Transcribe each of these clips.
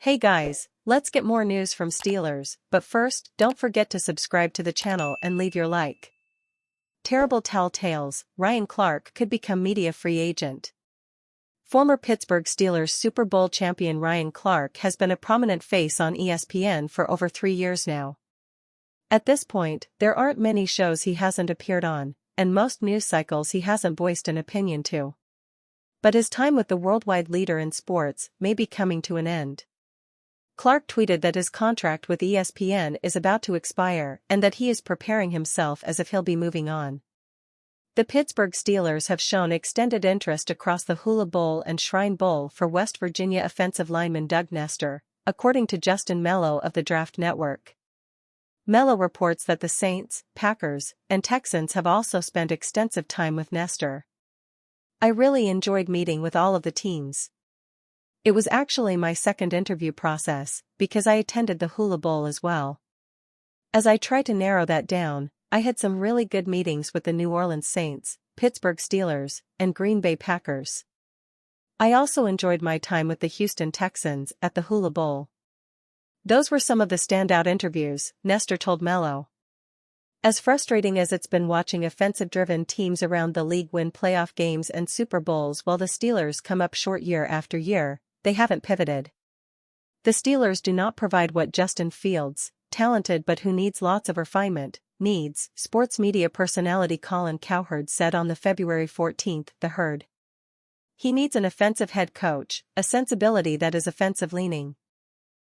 Hey guys, let's get more news from Steelers, but first, don't forget to subscribe to the channel and leave your like. Terrible tall tales, Ryan Clark could become media free agent. Former Pittsburgh Steelers Super Bowl champion Ryan Clark has been a prominent face on ESPN for over 3 years now. At this point, there aren't many shows he hasn't appeared on, and most news cycles he hasn't voiced an opinion to. But his time with the worldwide leader in sports may be coming to an end. Clark tweeted that his contract with ESPN is about to expire and that he is preparing himself as if he'll be moving on. The Pittsburgh Steelers have shown extended interest across the Hula Bowl and Shrine Bowl for West Virginia offensive lineman Doug Nestor, according to Justin Mello of the Draft Network. Mello reports that the Saints, Packers, and Texans have also spent extensive time with Nestor. "I really enjoyed meeting with all of the teams. It was actually my second interview process, because I attended the Hula Bowl as well. As I try to narrow that down, I had some really good meetings with the New Orleans Saints, Pittsburgh Steelers, and Green Bay Packers. I also enjoyed my time with the Houston Texans at the Hula Bowl. Those were some of the standout interviews," Nestor told Mello. As frustrating as it's been watching offensive-driven teams around the league win playoff games and Super Bowls while the Steelers come up short year after year, they haven't pivoted. The Steelers do not provide what Justin Fields, talented but who needs lots of refinement, needs, sports media personality Colin Cowherd said on the February 14th, The Herd. He needs an offensive head coach, a sensibility that is offensive-leaning.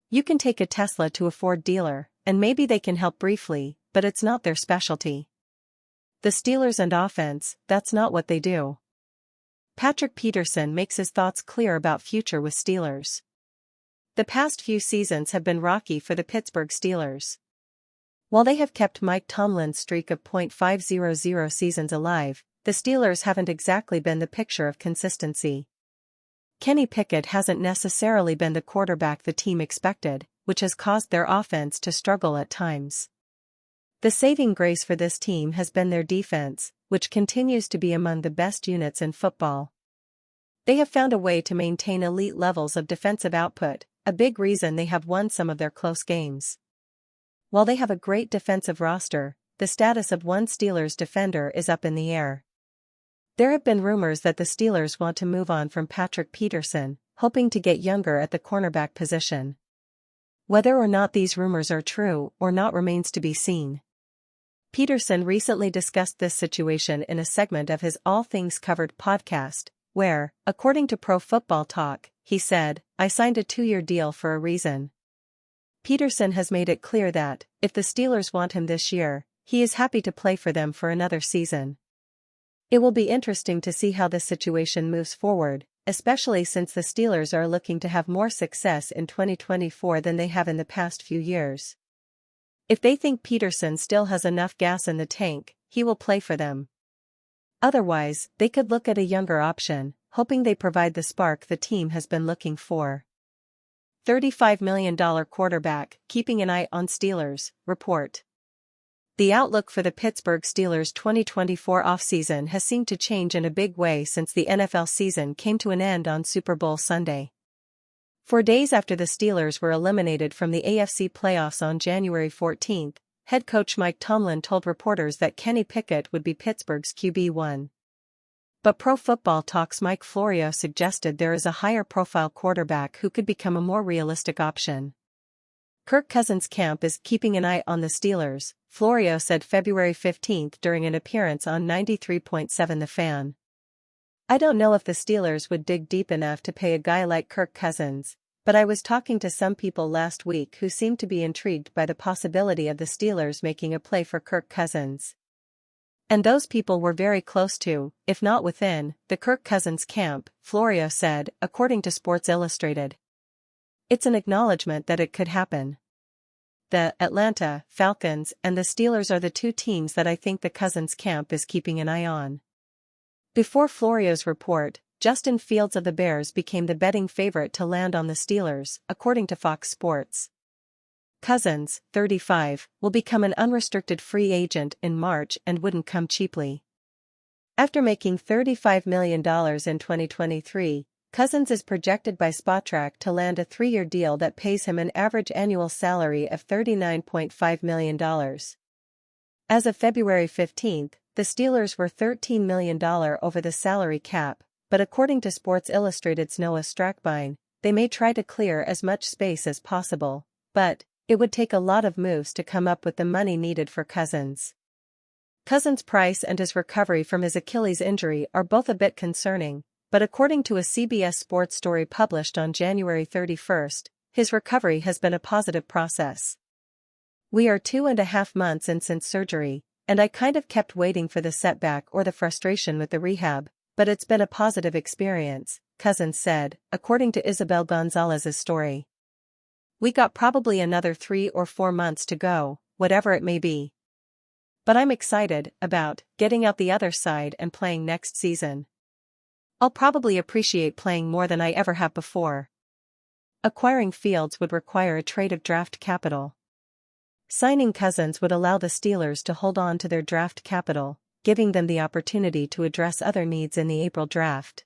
You can take a Tesla to a Ford dealer, and maybe they can help briefly, but it's not their specialty. The Steelers and offense, that's not what they do. Patrick Peterson makes his thoughts clear about future with Steelers. The past few seasons have been rocky for the Pittsburgh Steelers. While they have kept Mike Tomlin's streak of .500 seasons alive, the Steelers haven't exactly been the picture of consistency. Kenny Pickett hasn't necessarily been the quarterback the team expected, which has caused their offense to struggle at times. The saving grace for this team has been their defense, which continues to be among the best units in football. They have found a way to maintain elite levels of defensive output, a big reason they have won some of their close games. While they have a great defensive roster, the status of one Steelers defender is up in the air. There have been rumors that the Steelers want to move on from Patrick Peterson, hoping to get younger at the cornerback position. Whether or not these rumors are true or not remains to be seen. Peterson recently discussed this situation in a segment of his All Things Covered podcast, where, according to Pro Football Talk, he said, "I signed a 2-year deal for a reason." Peterson has made it clear that, if the Steelers want him this year, he is happy to play for them for another season. It will be interesting to see how this situation moves forward, especially since the Steelers are looking to have more success in 2024 than they have in the past few years. If they think Peterson still has enough gas in the tank, he will play for them. Otherwise, they could look at a younger option, hoping they provide the spark the team has been looking for. $35 million quarterback, keeping an eye on Steelers, report. The outlook for the Pittsburgh Steelers' 2024 offseason has seemed to change in a big way since the NFL season came to an end on Super Bowl Sunday. 4 days after the Steelers were eliminated from the AFC playoffs on January 14, head coach Mike Tomlin told reporters that Kenny Pickett would be Pittsburgh's QB1. But Pro Football Talk's Mike Florio suggested there is a higher-profile quarterback who could become a more realistic option. Kirk Cousins' camp is keeping an eye on the Steelers, Florio said February 15 during an appearance on 93.7 The Fan. "I don't know if the Steelers would dig deep enough to pay a guy like Kirk Cousins, but I was talking to some people last week who seemed to be intrigued by the possibility of the Steelers making a play for Kirk Cousins. And those people were very close to, if not within, the Kirk Cousins camp," Florio said, according to Sports Illustrated. "It's an acknowledgement that it could happen. The Atlanta Falcons and the Steelers are the two teams that I think the Cousins camp is keeping an eye on." Before Florio's report, Justin Fields of the Bears became the betting favorite to land on the Steelers, according to Fox Sports. Cousins, 35, will become an unrestricted free agent in March and wouldn't come cheaply. After making $35 million in 2023, Cousins is projected by Spotrac to land a 3-year deal that pays him an average annual salary of $39.5 million. As of February 15, the Steelers were $13 million over the salary cap, but according to Sports Illustrated's Noah Strackbine, they may try to clear as much space as possible, but it would take a lot of moves to come up with the money needed for Cousins. Cousins' price and his recovery from his Achilles injury are both a bit concerning, but according to a CBS Sports story published on January 31, his recovery has been a positive process. "We are 2.5 months in since surgery, and I kind of kept waiting for the setback or the frustration with the rehab, but it's been a positive experience," Cousins said, according to Isabel Gonzalez's story. "We got probably another 3 or 4 months to go, whatever it may be. But I'm excited about getting out the other side and playing next season. I'll probably appreciate playing more than I ever have before." Acquiring Fields would require a trade of draft capital. Signing Cousins would allow the Steelers to hold on to their draft capital, giving them the opportunity to address other needs in the April draft.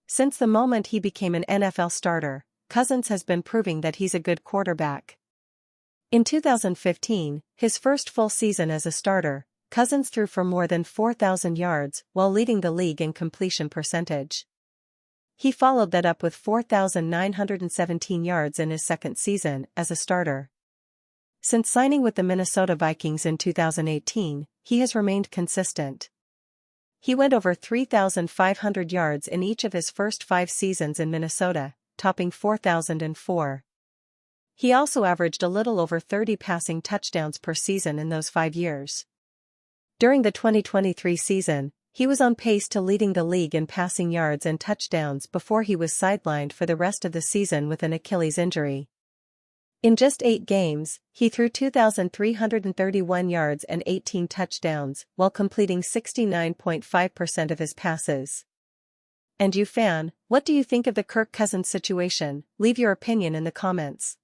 Since the moment he became an NFL starter, Cousins has been proving that he's a good quarterback. In 2015, his first full season as a starter, Cousins threw for more than 4,000 yards while leading the league in completion percentage. He followed that up with 4,917 yards in his second season as a starter. Since signing with the Minnesota Vikings in 2018, he has remained consistent. He went over 3,500 yards in each of his first 5 seasons in Minnesota, topping 4,004. He also averaged a little over 30 passing touchdowns per season in those 5 years. During the 2023 season, he was on pace to leading the league in passing yards and touchdowns before he was sidelined for the rest of the season with an Achilles injury. In just 8 games, he threw 2,331 yards and 18 touchdowns while completing 69.5% of his passes. And you fan, what do you think of the Kirk Cousins situation? Leave your opinion in the comments.